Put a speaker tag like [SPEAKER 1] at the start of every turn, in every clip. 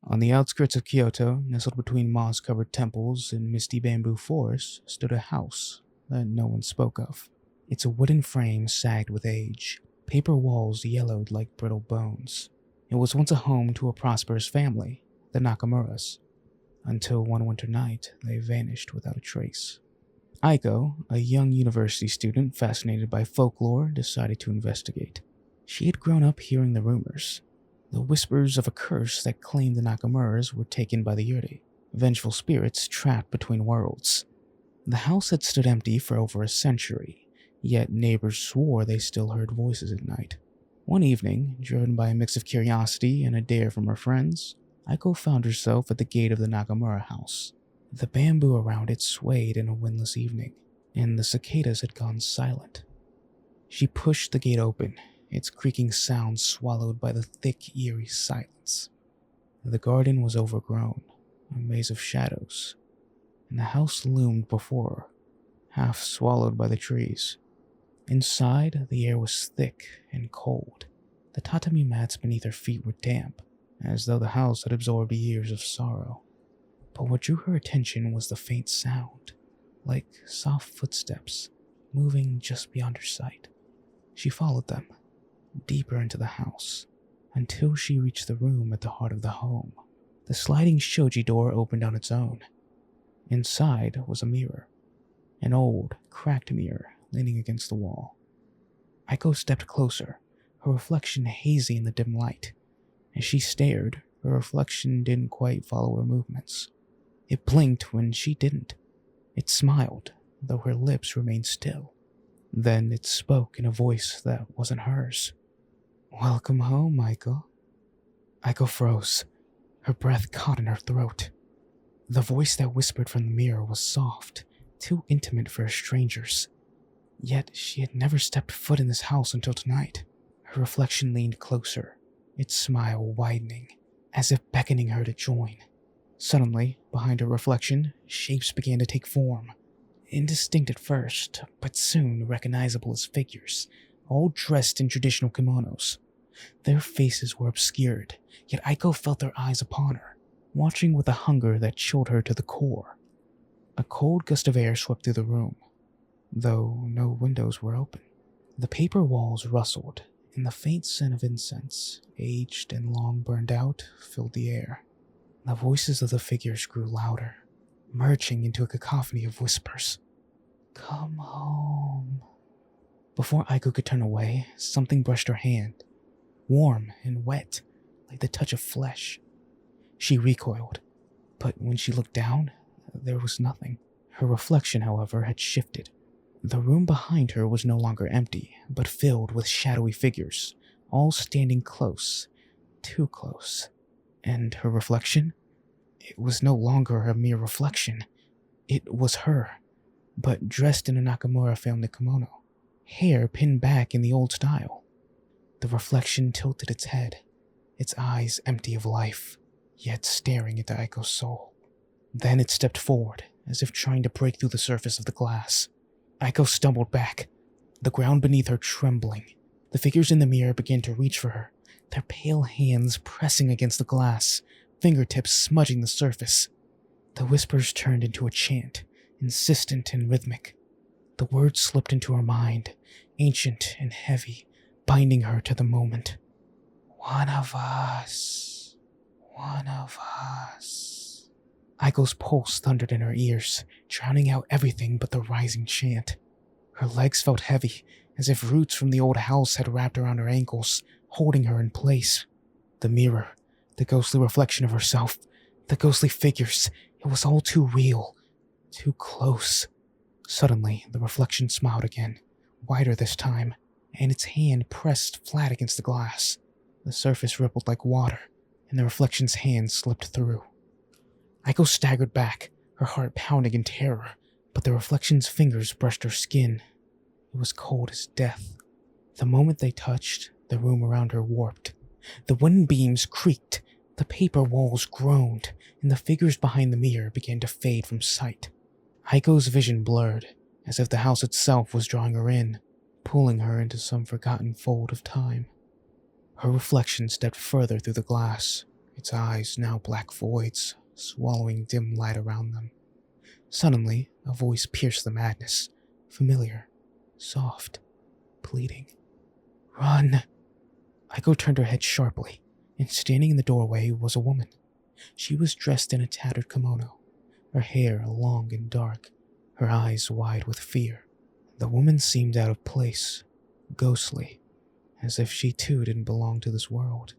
[SPEAKER 1] On the outskirts of Kyoto, nestled between moss-covered temples and misty bamboo forests, stood a house that no one spoke of. Its wooden frame sagged with age, paper walls yellowed like brittle bones. It was once a home to a prosperous family, the Nakamuras, until one winter night they vanished without a trace. Aiko, a young university student fascinated by folklore, decided to investigate. She had grown up hearing the rumors, the whispers of a curse that claimed the Nakamuras were taken by the Yuri, vengeful spirits trapped between worlds. The house had stood empty for over a century, yet neighbors swore they still heard voices at night. One evening, driven by a mix of curiosity and a dare from her friends, Aiko found herself at the gate of the Nakamura house. The bamboo around it swayed in a windless evening, and the cicadas had gone silent. She pushed the gate open, its creaking sound swallowed by the thick, eerie silence. The garden was overgrown, a maze of shadows, and the house loomed before her, half swallowed by the trees. Inside, the air was thick and cold. The tatami mats beneath her feet were damp, as though the house had absorbed years of sorrow. But what drew her attention was the faint sound, like soft footsteps, moving just beyond her sight. She followed them, deeper into the house, until she reached the room at the heart of the home. The sliding shoji door opened on its own. Inside was a mirror, an old, cracked mirror leaning against the wall. Aiko stepped closer, her reflection hazy in the dim light. As she stared, her reflection didn't quite follow her movements. It blinked when she didn't. It smiled, though her lips remained still. Then it spoke in a voice that wasn't hers. "Welcome home, Aiko." Aiko froze, her breath caught in her throat. The voice that whispered from the mirror was soft, too intimate for strangers. Yet she had never stepped foot in this house until tonight. Her reflection leaned closer, its smile widening, as if beckoning her to join. Suddenly, behind her reflection, shapes began to take form. Indistinct at first, but soon recognizable as figures, all dressed in traditional kimonos. Their faces were obscured, yet Aiko felt their eyes upon her, watching with a hunger that chilled her to the core. A cold gust of air swept through the room, though no windows were open. The paper walls rustled, and the faint scent of incense, aged and long burned out, filled the air. The voices of the figures grew louder, merging into a cacophony of whispers. "Come home." Before Aiko could turn away, something brushed her hand, warm and wet, like the touch of flesh. She recoiled, but when she looked down, there was nothing. Her reflection, however, had shifted. The room behind her was no longer empty, but filled with shadowy figures, all standing close, too close. And her reflection? It was no longer a mere reflection. It was her, but dressed in a Nakamura family kimono, hair pinned back in the old style. The reflection tilted its head, its eyes empty of life, yet staring into Aiko's soul. Then it stepped forward, as if trying to break through the surface of the glass. Aiko stumbled back, the ground beneath her trembling. The figures in the mirror began to reach for her, their pale hands pressing against the glass, fingertips smudging the surface. The whispers turned into a chant, insistent and rhythmic. The words slipped into her mind, ancient and heavy, binding her to the moment. "One of us. One of us." Aiko's pulse thundered in her ears, drowning out everything but the rising chant. Her legs felt heavy, as if roots from the old house had wrapped around her ankles, holding her in place. The mirror, the ghostly reflection of herself, the ghostly figures, it was all too real, too close. Suddenly, the reflection smiled again, wider this time, and its hand pressed flat against the glass. The surface rippled like water, and the reflection's hand slipped through. Aiko staggered back, her heart pounding in terror, but the reflection's fingers brushed her skin. It was cold as death. The moment they touched, the room around her warped. The wooden beams creaked, the paper walls groaned, and the figures behind the mirror began to fade from sight. Aiko's vision blurred, as if the house itself was drawing her in, pulling her into some forgotten fold of time. Her reflection stepped further through the glass, its eyes now black voids, swallowing dim light around them. Suddenly, a voice pierced the madness, familiar, soft, pleading. "Run!" Aiko turned her head sharply, and standing in the doorway was a woman. She was dressed in a tattered kimono, her hair long and dark, her eyes wide with fear. The woman seemed out of place, ghostly, as if she too didn't belong to this world.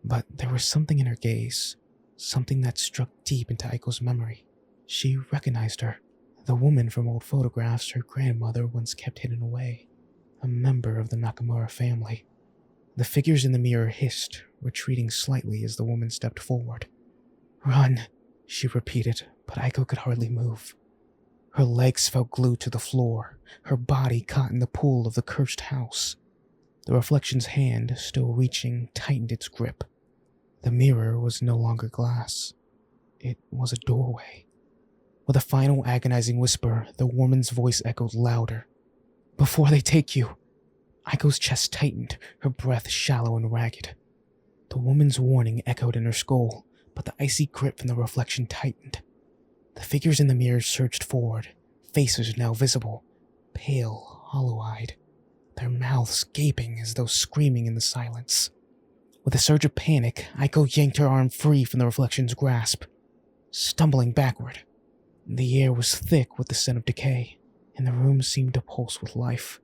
[SPEAKER 1] But there was something in her gaze, something that struck deep into Aiko's memory. She recognized her, the woman from old photographs her grandmother once kept hidden away, a member of the Nakamura family. The figures in the mirror hissed, retreating slightly as the woman stepped forward. "Run," she repeated, but Aiko could hardly move. Her legs felt glued to the floor, her body caught in the pool of the cursed house. The reflection's hand, still reaching, tightened its grip. The mirror was no longer glass. It was a doorway. With a final agonizing whisper, the woman's voice echoed louder. "Before they take you." Aiko's chest tightened, her breath shallow and ragged. The woman's warning echoed in her skull, but the icy grip from the reflection tightened. The figures in the mirror surged forward, faces now visible, pale, hollow-eyed, their mouths gaping as though screaming in the silence. With a surge of panic, Aiko yanked her arm free from the reflection's grasp. Stumbling backward, the air was thick with the scent of decay, and the room seemed to pulse with life.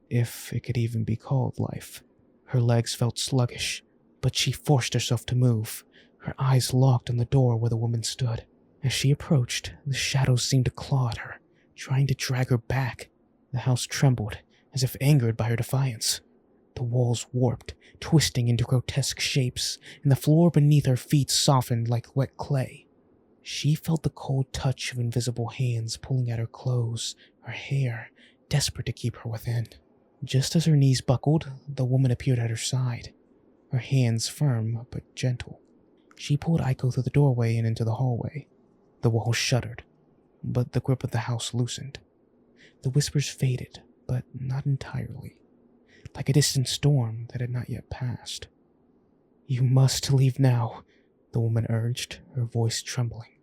[SPEAKER 1] If it could even be called life. Her legs felt sluggish, but she forced herself to move, her eyes locked on the door where the woman stood. As she approached, the shadows seemed to claw at her, trying to drag her back. The house trembled, as if angered by her defiance. The walls warped, twisting into grotesque shapes, and the floor beneath her feet softened like wet clay. She felt the cold touch of invisible hands pulling at her clothes, her hair, desperate to keep her within. Just as her knees buckled, the woman appeared at her side, her hands firm but gentle. She pulled Aiko through the doorway and into the hallway. The walls shuddered, but the grip of the house loosened. The whispers faded, but not entirely, like a distant storm that had not yet passed. "You must leave now," the woman urged, her voice trembling.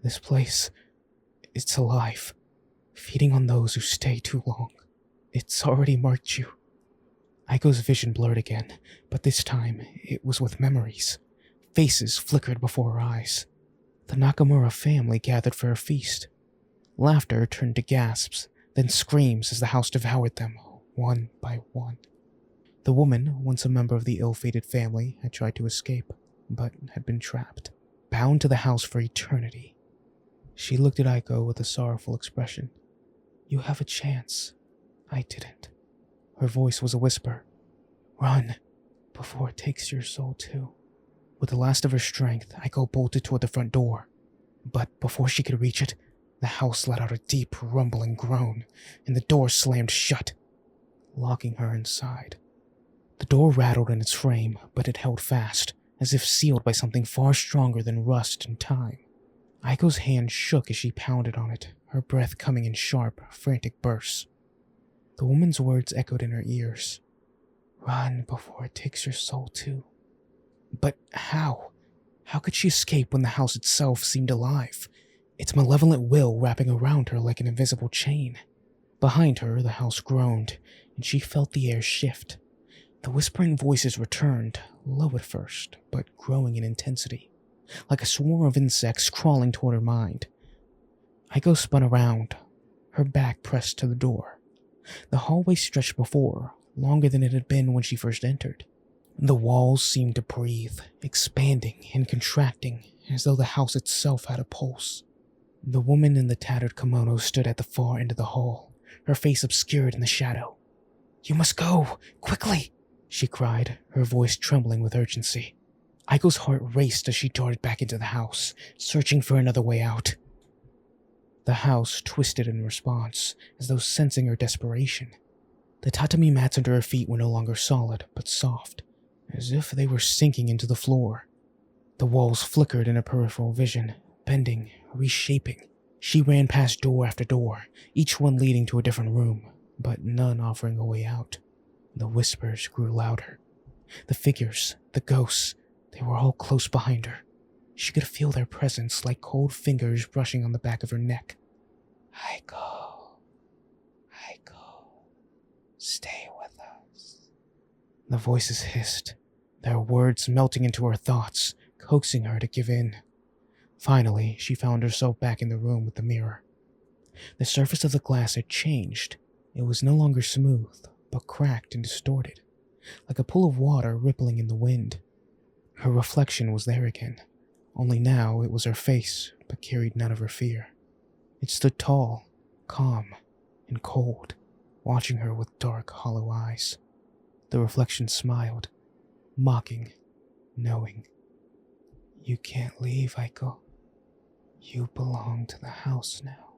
[SPEAKER 1] "This place, it's alive, feeding on those who stay too long. It's already marked you." Aiko's vision blurred again, but this time it was with memories. Faces flickered before her eyes. The Nakamura family gathered for a feast. Laughter turned to gasps, then screams as the house devoured them, one by one. The woman, once a member of the ill-fated family, had tried to escape, but had been trapped, bound to the house for eternity. She looked at Aiko with a sorrowful expression. "You have a chance. I didn't." Her voice was a whisper. "Run, before it takes your soul too." With the last of her strength, Aiko bolted toward the front door. But before she could reach it, the house let out a deep, rumbling groan, and the door slammed shut, locking her inside. The door rattled in its frame, but it held fast, as if sealed by something far stronger than rust and time. Aiko's hand shook as she pounded on it, her breath coming in sharp, frantic bursts. The woman's words echoed in her ears. "Run before it takes your soul too." But how? How could she escape when the house itself seemed alive, its malevolent will wrapping around her like an invisible chain? Behind her, the house groaned, and she felt the air shift. The whispering voices returned, low at first, but growing in intensity, like a swarm of insects crawling toward her mind. Aiko spun around, her back pressed to the door. The hallway stretched before her, longer than it had been when she first entered. The walls seemed to breathe, expanding and contracting, as though the house itself had a pulse. The woman in the tattered kimono stood at the far end of the hall, her face obscured in the shadow. "You must go, quickly!" she cried, her voice trembling with urgency. Aiko's heart raced as she darted back into the house, searching for another way out. The house twisted in response, as though sensing her desperation. The tatami mats under her feet were no longer solid, but soft, as if they were sinking into the floor. The walls flickered in her peripheral vision, bending, reshaping. She ran past door after door, each one leading to a different room, but none offering a way out. The whispers grew louder. The figures, the ghosts, They were all close behind her. She could feel their presence like cold fingers brushing on the back of her neck. Aiko, Aiko, stay with us. The voices hissed, their words melting into her thoughts, coaxing her to give in. Finally, she found herself back in the room with the mirror. The surface of the glass had changed. It was no longer smooth, but cracked and distorted, like a pool of water rippling in the wind. Her reflection was there again, only now it was her face, but carried none of her fear. It stood tall, calm, and cold, watching her with dark, hollow eyes. The reflection smiled, mocking, knowing. You can't leave, Aiko. You belong to the house now.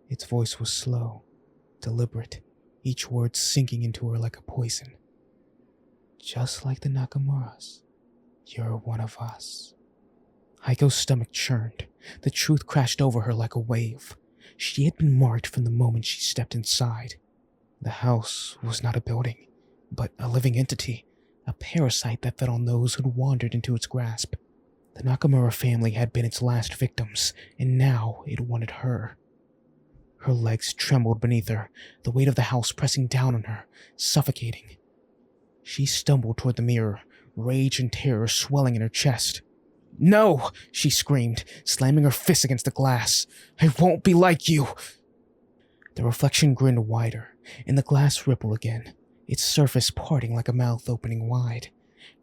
[SPEAKER 1] Its voice was slow, deliberate, each word sinking into her like a poison. Just like the Nakamuras, you're one of us. Aiko's stomach churned. The truth crashed over her like a wave. She had been marked from the moment she stepped inside. The house was not a building, but a living entity, a parasite that fed on those who'd wandered into its grasp. The Nakamura family had been its last victims, and now it wanted her. Her legs trembled beneath her, the weight of the house pressing down on her, suffocating. She stumbled toward the mirror, rage and terror swelling in her chest. No! She screamed, slamming her fist against the glass. I won't be like you! The reflection grinned wider, and the glass rippled again, its surface parting like a mouth opening wide.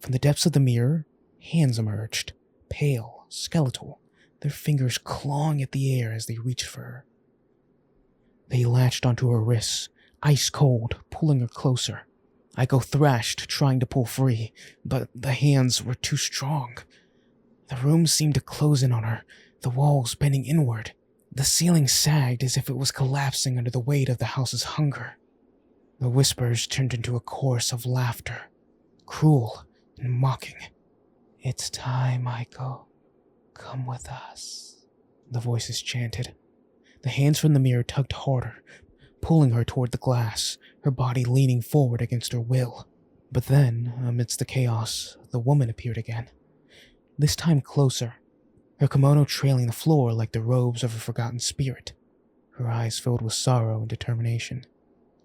[SPEAKER 1] From the depths of the mirror, hands emerged, pale, skeletal, their fingers clawing at the air as they reached for her. They latched onto her wrists, ice cold, pulling her closer. Aiko thrashed, trying to pull free, but the hands were too strong. The room seemed to close in on her, the walls bending inward. The ceiling sagged as if it was collapsing under the weight of the house's hunger. The whispers turned into a chorus of laughter, cruel and mocking. It's time, Aiko. Come with us, the voices chanted. The hands from the mirror tugged harder, pulling her toward the glass, her body leaning forward against her will. But then, amidst the chaos, the woman appeared again. This time closer, her kimono trailing the floor like the robes of a forgotten spirit. Her eyes filled with sorrow and determination.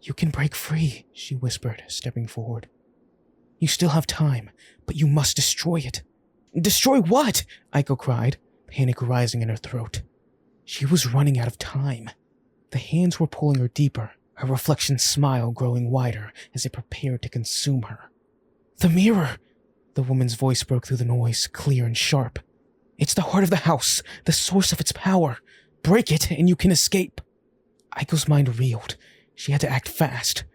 [SPEAKER 1] You can break free, she whispered, stepping forward. You still have time, but you must destroy it. Destroy what? Aiko cried, panic rising in her throat. She was running out of time. The hands were pulling her deeper, her reflection's smile growing wider as it prepared to consume her. The mirror! The woman's voice broke through the noise, clear and sharp. It's the heart of the house, the source of its power. Break it and you can escape. Aiko's mind reeled. She had to act fast.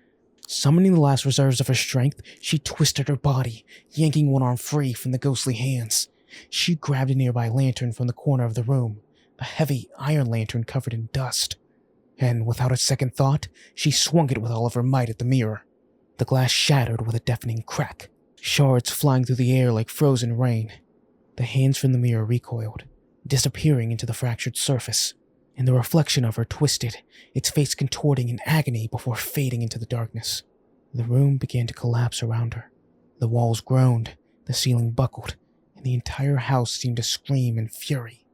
[SPEAKER 1] Summoning the last reserves of her strength, she twisted her body, yanking one arm free from the ghostly hands. She grabbed a nearby lantern from the corner of the room, a heavy iron lantern covered in dust. And without a second thought, she swung it with all of her might at the mirror. The glass shattered with a deafening crack, shards flying through the air like frozen rain. The hands from the mirror recoiled, disappearing into the fractured surface, and the reflection of her twisted, its face contorting in agony before fading into the darkness. The room began to collapse around her. The walls groaned, the ceiling buckled, and the entire house seemed to scream in fury.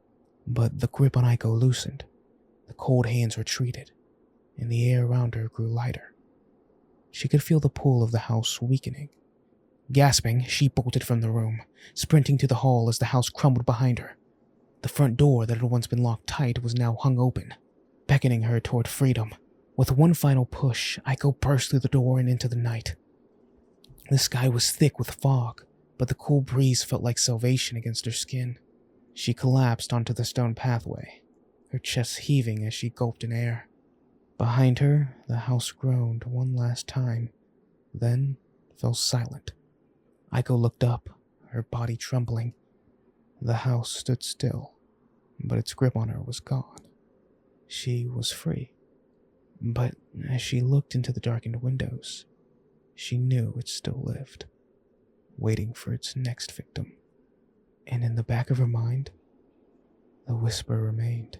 [SPEAKER 1] But the grip on Aiko loosened. The cold hands retreated, and the air around her grew lighter. She could feel the pull of the house weakening. Gasping, she bolted from the room, sprinting to the hall as the house crumbled behind her. The front door that had once been locked tight was now hung open, beckoning her toward freedom. With one final push, Aiko burst through the door and into the night. The sky was thick with fog, but the cool breeze felt like salvation against her skin. She collapsed onto the stone pathway, her chest heaving as she gulped in air. Behind her, the house groaned one last time, then fell silent. Aiko looked up, her body trembling. The house stood still, but its grip on her was gone. She was free. But as she looked into the darkened windows, she knew it still lived, waiting for its next victim. And in the back of her mind, the whisper remained.